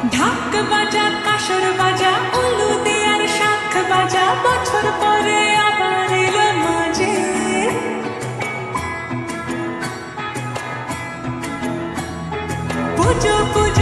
ঢাক বাজা কাসর বাজা উলু দেয়ার শাখ বাজা বছর পরে আবার এলো মাঝে পুজো পুজো